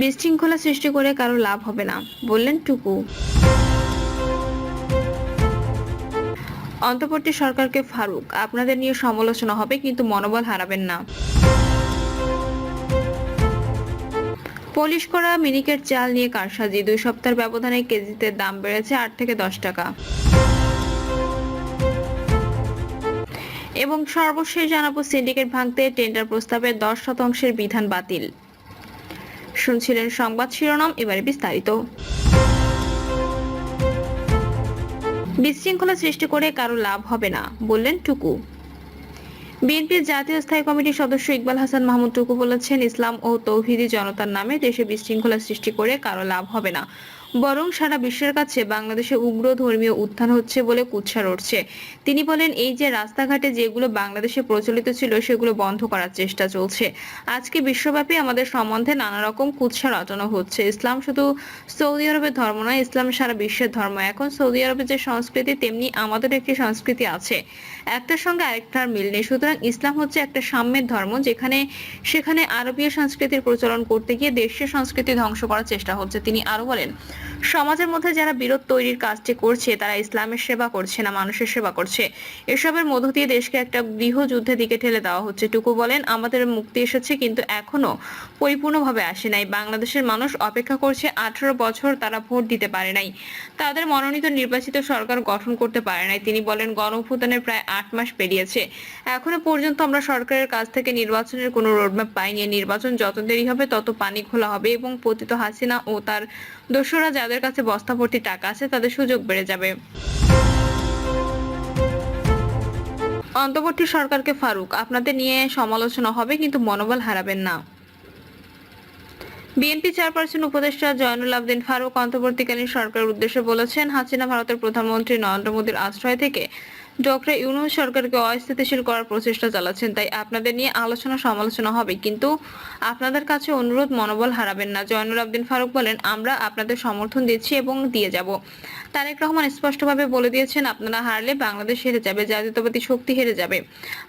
বিশৃঙ্খলা সৃষ্টি করে কারো লাভ হবে না, বললেন টুকু। অন্তর্বর্তী সরকারকে ফারুক, আপনাদের নিয়ে সমালোচনা হবে কিন্তু মনোবল হারাবেন না। পলিশ করা মিনিকেট চাল নিয়ে কারসাজি, 2 সপ্তাহের ব্যবধানে কেজিতে দাম বেড়েছে 8 থেকে 10 টাকা। এবং সর্বশেষ জানাবো, সিন্ডিকেট ভাঙতে টেন্ডার প্রস্তাবের 10% বিধান বাতিল। শুনছিলেন সংবাদ শিরোনাম, এবারে বিস্তারিত। বিশৃঙ্খলা সৃষ্টি করে কারো লাভ হবে না, বললেন টুকু। বিএনপির জাতীয় স্থায়ী কমিটির সদস্য ইকবাল হাসান মাহমুদ টুকু বলেছেন, ইসলাম ও তৌহিদি জনতার নামে দেশে বিশৃঙ্খলা সৃষ্টি করে কারো লাভ হবে না, বরং সারা বিশ্বের কাছে বাংলাদেশে উগ্র ধর্মীয় উত্থান হচ্ছে বলে কুৎসা উঠছে। তিনি বলেন, এই যে রাস্তাঘাটে যেগুলো বাংলাদেশে প্রচলিত ছিল সেগুলো বন্ধ করার চেষ্টা চলছে। আজকে বিশ্বব্যাপী আমাদের সম্বন্ধে নানা রকম কুৎসা রটানো হচ্ছে। ইসলাম শুধু সৌদি আরবের ধর্ম নয়, ইসলাম সারা বিশ্বের ধর্ম। এখন সৌদি আরবের যে সংস্কৃতি, তেমনি আমাদের একটি সংস্কৃতি আছে, একটার সঙ্গে আরেকটার মিল নেই। সুতরাং ইসলাম হচ্ছে একটা সাম্যের ধর্ম, সেখানে আরবীয় সংস্কৃতির প্রচলন করতে গিয়ে দেশীয় সংস্কৃতি ধ্বংস করার চেষ্টা হচ্ছে। তিনি আরো বলেন, সমাজের মধ্যে যারা বিরোধ তৈরির কাজটি করছে তারা ইসলামের সেবা করছে না, মানুষের সেবা করছে। এসবের মধ্য দিয়ে দেশকে একটা গৃহযুদ্ধের দিকে ঠেলে দেওয়া হচ্ছে। টুকু বলেন, আমাদের মুক্তি এসেছে কিন্তু এখনো পরিপূর্ণভাবে আসে নাই। বাংলাদেশের মানুষ অপেক্ষা করছে 18 বছর, তারা ভোট দিতে পারে নাই, তাদের মনোনীত নির্বাচিত সরকার গঠন করতে পারে নাই। তিনি বলেন, গণঅভ্যুত্থানের প্রায় 8 মাস পেরিয়েছে, এখনো পর্যন্ত আমরা সরকারের কাছ থেকে নির্বাচনের কোনো রোডম্যাপ পাইনি। নির্বাচন যত দেরি হবে তত পানি খোলা হবে এবং পতিত হাসিনা ও তার দোসররা যাদের কাছে বস্তা ভর্তি টাকা আছে তাদের সুযোগ বেড়ে যাবে। অন্তর্বর্তী সরকারকে ফারুক, আপনাদের নিয়ে সমালোচনা হবে কিন্তু মনোবল হারাবেন না। বিএনপি চেয়ারপারসন উপদেষ্টা জয়নুল আবেদিন ফারুক অন্তর্বর্তীকালীন সরকারের উদ্দেশ্যে বলেছেন, হাসিনা ভারতের প্রধানমন্ত্রী নরেন্দ্র মোদীর আশ্রয় থেকে ডক্টর ইউনূস সরকারকে অস্থিতিশীল করার প্রচেষ্টা চালাচ্ছেন। তাই আপনাদের নিয়ে আলোচনা সমালোচনা হবে কিন্তু আপনাদের কাছে অনুরোধ, মনোবল হারাবেন না। জয়নুল আবেদিন ফারুক বলেন, আমরা আপনাদের সমর্থন দিচ্ছি এবং দিয়ে যাব। তারেক রহমান স্পষ্টভাবে বলে দিয়েছেন, আপনারা হারলে বাংলাদেশ হেরে যাবে, জাতীয়তাবাদী শক্তি হেরে যাবে।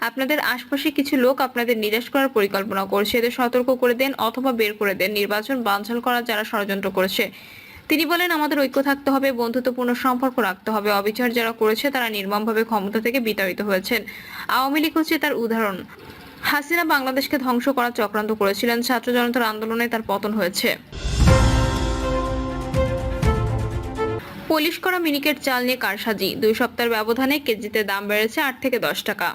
আপনাদের আশপাশে কিছু লোক আপনাদের নিরাশ করার পরিকল্পনা করছে, এদের সতর্ক করে দেন অথবা বের করে দেন। নির্বাচন বানচাল করার যারা ষড়যন্ত্র করেছে। তিনি বলেন, আমাদের ঐক্য থাকতে হবে, বন্ধুত্বপূর্ণ সম্পর্ক রাখতে হবে। অবিচার যারা করেছে তারা নির্মমভাবে ক্ষমতা থেকে বিতাড়িত হয়েছেন। আওয়ামী লীগ হচ্ছে তার উদাহরণ। হাসিনা বাংলাদেশকে ধ্বংস করার চক্রান্ত করেছিলেন, ছাত্র জনতার আন্দোলনে তার পতন হয়েছে। পলিশ করা মিনিকেট চাল নিয়ে কারসাজি, 2 সপ্তাহের ব্যবধানে কেজিতে দাম বেড়েছে 8 থেকে 10 টাকা।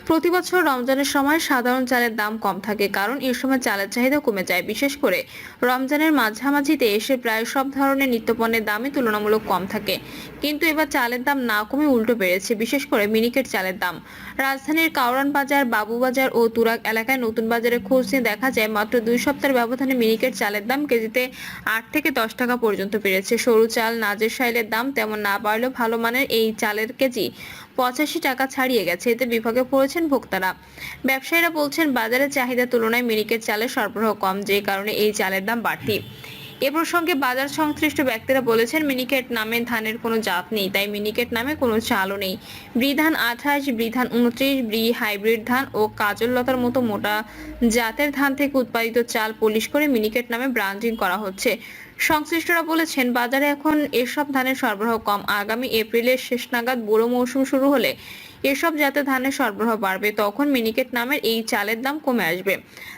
প্রতি বছর রমজানের সময় সাধারণ চালের দাম কম থাকে, কারণ এই সময় চালের চাহিদা কমে যায়। বিশেষ করে রমজানের মাঝামাঝিতে এসে প্রায় সব ধরনের নিত্যপণ্যের দামই তুলনামূলক কম থাকে। কিন্তু এবার চালের দাম না কমে উল্টো বেড়েছে, বিশেষ করে মিনিকেট চালের দাম। রাজধানীর কাউরান বাজার, বাবুবাজার ও তুরাগ এলাকায় নতুন বাজারে খোঁজ নিয়ে দেখা যায়, মাত্র 2 সপ্তাহের ব্যবধানে মিনিকেট চালের দাম কেজিতে 8 থেকে 10 টাকা পর্যন্ত বেড়েছে। সরু চাল নাজের শাইলের দাম তেমন না বাড়লেও ভালো মানের এই চালের কেজি 85 টাকা ছাড়িয়ে গেছে। এতে বিভাগে পড়েছেন ভোক্তারা। ব্যবসায়ীরা বলছেন, বাজারের চাহিদার তুলনায় মিনিকেট চালের সরবরাহ কম, যে কারণে এই চালের দাম বাড়তি। এ প্রসঙ্গে বাজার সংশ্লিষ্ট ব্যক্তিরা বলেছেন, মিনিকেট নামে ধানের কোনো জাত নেই, তাই মিনিকেট নামে কোনো চালও নেই। বৃধান 28, বৃধান 29, হাইব্রিড ধান ও কাজল লতার মতো মোটা জাতের ধান থেকে উৎপাদিত চাল পলিশ করে মিনিকেট নামে ব্র্যান্ডিং করা হচ্ছে। সংশ্লিষ্টরা বলেছেন, বাজারে এখন এসব ধানের সরবরাহ কম। আগামী এপ্রিলের শেষ নাগাদ বোরো মৌসুম শুরু হলে এসব জাতের ধানের সরবরাহ বাড়বে, তখন মিনিকেট নামের এই চালের দাম কমে আসবে।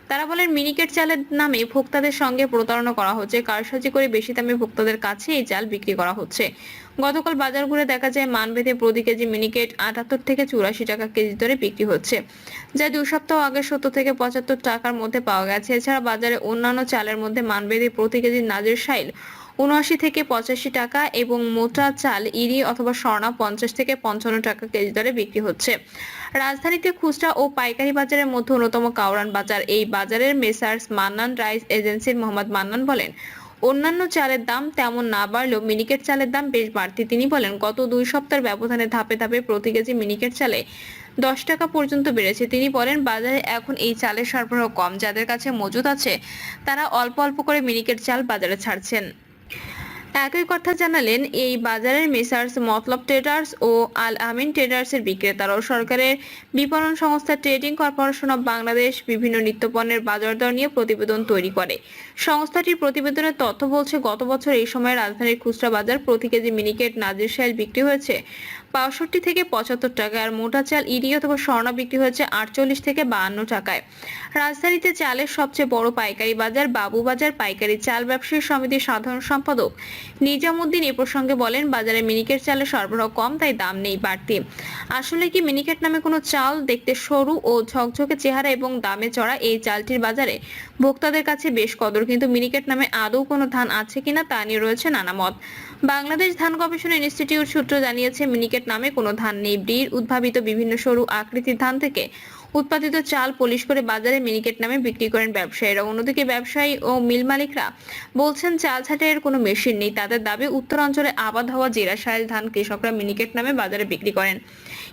তারা বলেন, মিনিকেট চালের নামে ভোক্তাদের সঙ্গে প্রতারণা করা হচ্ছে, কারসাজি করে বেশি দামে ভোক্তাদের কাছে এই চাল বিক্রি করা হচ্ছে। গতকাল বাজার ঘুরে দেখা যায়, মানভেদে প্রতি কেজি মিনিকেট 78 থেকে 84 টাকা কেজি দরে বিক্রি হচ্ছে, যা 2 সপ্তাহ আগে 70 থেকে 75 টাকার মধ্যে পাওয়া গেছে। এছাড়া বাজারে অন্যান্য চালের মধ্যে মানভেদে প্রতি কেজি নাজের শাইল 79 থেকে 85 টাকা এবং মোটা চাল ইরি অথবা স্বর্ণা 50 থেকে 55 টাকা কেজি দরে বিক্রি হচ্ছে। রাজধানীতে খুচরা ও পাইকারি বাজারের মধ্যে অন্যতম কাউরান বাজার। এই বাজারের মেসার্স মান্নান রাইস এজেন্সির মোহাম্মদ মান্নান বলেন, অন্যান্য চালের দাম তেমন না বাড়লেও মিনিকেট চালের দাম বেশ বাড়তি। তিনি বলেন, গত 2 সপ্তাহের ব্যবধানে ধাপে ধাপে প্রতি কেজি মিনিকেট চালে 10 টাকা পর্যন্ত বেড়েছে। তিনি বলেন, বাজারে এখন এই চালের সরবরাহ কম, যাদের কাছে মজুদ আছে তারা অল্প অল্প করে মিনিকেট চাল বাজারে ছাড়ছেন। একই কথা জানালেন এই বাজারের মেসার্স মতলব ট্রেডার্স ও আল আমিন ট্রেডার্সের বিক্রেতারাও। সরকারের বিপণন সংস্থা ট্রেডিং কর্পোরেশন অব বাংলাদেশ বিভিন্ন নিত্যপণ্যের বাজার দর নিয়ে প্রতিবেদন তৈরি করে। সংস্থাটির প্রতিবেদনের তথ্য বলছে, গত বছর এই সময় রাজধানীর খুচরা বাজার প্রতি কেজি মিনিকেট নাজির শাইল বিক্রি হয়েছে ৬২ থেকে ৭৫ টাকা, আর মোটা চাল ইডি অথবা স্বর্ণা বিক্রি হয়েছে ৪৮ থেকে ৫২ টাকায়। রাজধানীতে চালের সবচেয়ে বড় পাইকারি বাজার বাবুবাজার পাইকারি চাল ব্যবসায়ী সমিতির সাধারণ সম্পাদক নিজামুদ্দিন এ প্রসঙ্গে বলেন, বাজারে মিনিকেট চালের সরবরাহ কম, তাই দাম নেই বাড়তি। আসলে কি মিনিকেট নামে কোনো চাল? দেখতে সরু ও ঝকঝকে চেহারা এবং দামে চড়া এই চালটির বাজারে ভোক্তাদের কাছে বেশ কদর, কিন্তু মিনিকেট নামে আদৌ কোনো ধান আছে কিনা তা নিয়ে রয়েছে নানা মত। বাংলাদেশ ধান গবেষণা ইনস্টিটিউট সূত্র জানিয়েছে, মিনিকেট নামে কোনো ধান নেই। ব্রির উদ্ভাবিত বিভিন্ন সরু আকৃতির ধান থেকে উৎপাদিত চাল পলিশ করে বাজারে মিনিকেট নামে বিক্রি করেন ব্যবসায়ীরা। অন্যদিকে ব্যবসায়ী ও মিল মালিকরা বলছেন, চাল ছাঁটাইয়ের কোনো মেশিন নেই। তাদের দাবি, উত্তরাঞ্চলে আবাদ হওয়া জেরাশাইল ধান কৃষকরা মিনিকেট নামে বাজারে বিক্রি করেন।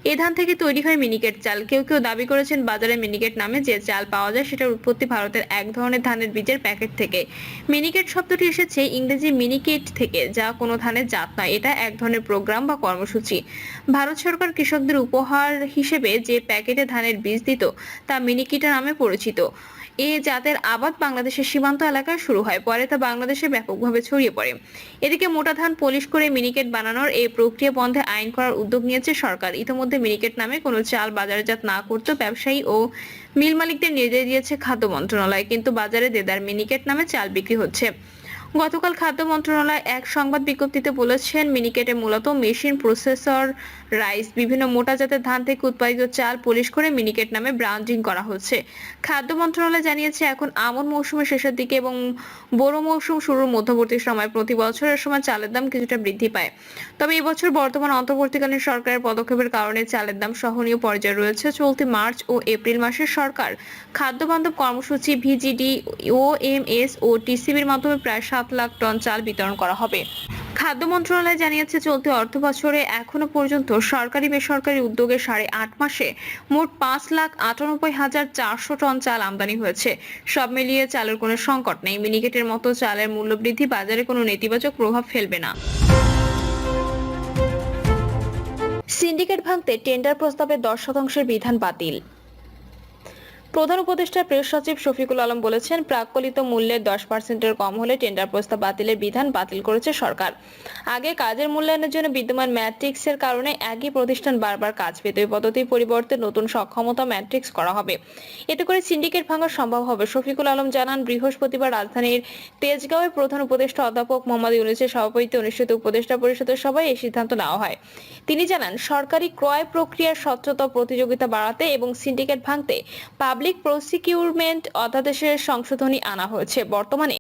এই ধান থেকে তৈরি হয় মিনিকেট চাল। কেউ কেউ দাবি করেছেন, বাজারে মিনিকেট নামে যে চাল পাওয়া যায় সেটার উৎপত্তি ভারতের এক ধরনের ধানের বীজের প্যাকেট থেকে। মিনিকেট শব্দটি এসেছে ইংরেজি মিনিকেট থেকে, যা কোনো ধানের জাত নয়। এটা এক ধরনের প্রোগ্রাম বা কর্মসূচি। ভারত সরকার কৃষকদের উপহার হিসেবে যে প্যাকেটে ধানের বীজ দিত তা মিনিকিটা নামে পরিচিত। এ জাতের আবাদ বাংলাদেশের সীমান্ত এলাকায় শুরু হয়, পরে তা বাংলাদেশে ব্যাপকভাবে ছড়িয়ে পড়ে। এদিকে মোটা ধান পলিশ করে মিনিকেট বানানোর এই প্রক্রিয়া বন্ধে আইন করার উদ্যোগ নিয়েছে সরকার। ইতিমধ্যে মিনিকেট নামে কোনো চাল বাজারজাত না করতে ব্যবসায়ী ও মিল মালিকদের নির্দেশ দিয়েছে খাদ্য মন্ত্রণালয়, কিন্তু বাজারে দেদার মিনিকেট নামে চাল বিক্রি হচ্ছে। গতকাল খাদ্য মন্ত্রণালয় এক সংবাদ বিজ্ঞপ্তিতে বলেছেন, মিনিকেটে মূলত মেশিন প্রসেসর রাইস বিভিন্ন মোটা জাতের ধান থেকে উৎপাদিত চাল পলিশ করে মিনিকেট নামে ব্র্যান্ডিং করা হচ্ছে। খাদ্য মন্ত্রণালয় জানিয়েছে, এখন আমন মৌসুমের শেষের দিকে এবং বোরো মৌসুম শুরুর মধ্যবর্তী সময় প্রতি বছরের সময় চালের দাম কিছুটা বৃদ্ধি পায়। তবে এবছর বর্তমান অন্তর্বর্তীকালীন সরকারের পদক্ষেপের কারণে চালের দাম সহনীয় পর্যায়ে রয়েছে। চলতি মার্চ ও এপ্রিল মাসে সরকার খাদ্য বান্ধব কর্মসূচি ভিজিডি, ওএমএস ও টিসিবির মাধ্যমে প্রায় ৭ লাখ টন চাল বিতরণ করা হবে। খাদ্য মন্ত্রণালয় জানিয়েছে, চলতি অর্থ বছরে এখনো পর্যন্ত সরকারি বেসরকারি উদ্যোগে ৮.৫ মাসে মোট ৫,৯৮,৪০০ টন চাল আমদানি হয়েছে। সব মিলিয়ে চালের কোনো সংকট নেই। মিনিকেটের মতো চালের মূল্যবৃদ্ধি বাজারে কোনো নেতিবাচক প্রভাব ফেলবে না। সিন্ডিকেট ভাঙতে টেন্ডার প্রস্তাবে ১০% বিধান বাতিল। প্রধান উপদেষ্টা প্রেস সচিব শফিকুল আলম বলেছেন, প্রাক্কলিত মূল্যের 10% কম হলে টেন্ডার প্রস্তাব বাতিলের বিধান বাতিল করেছে সরকার। আগে কাজের মূল্যায়নের জন্য বিদ্যমান ম্যাট্রিক্সের কারণে একই প্রতিষ্ঠান বারবার কাজ পেত। এই পদ্ধতির পরিবর্তে নতুন সক্ষমতা ম্যাট্রিক্স করা হবে। এতে করে সিন্ডিকেট ভাঙা সম্ভব হবে। শফিকুল আলম জানান, বৃহস্পতিবার রাজধানীর তেজগাঁওয়ে প্রধান উপদেষ্টা অধ্যাপক মোহাম্মদ ইউনূসের সভাপতিত্বে অনুষ্ঠিত উপদেষ্টা পরিষদের সভায় এই সিদ্ধান্ত নেওয়া হয়। তিনি জানান, সরকারি ক্রয় প্রক্রিয়ার স্বচ্ছতা ও প্রতিযোগিতা বাড়াতে এবং সিন্ডিকেট ভাঙতে পাবলিক প্রসিকিউরমেন্ট অধ্যাদেশের সংশোধনী আনা হয়েছে। বর্তমানে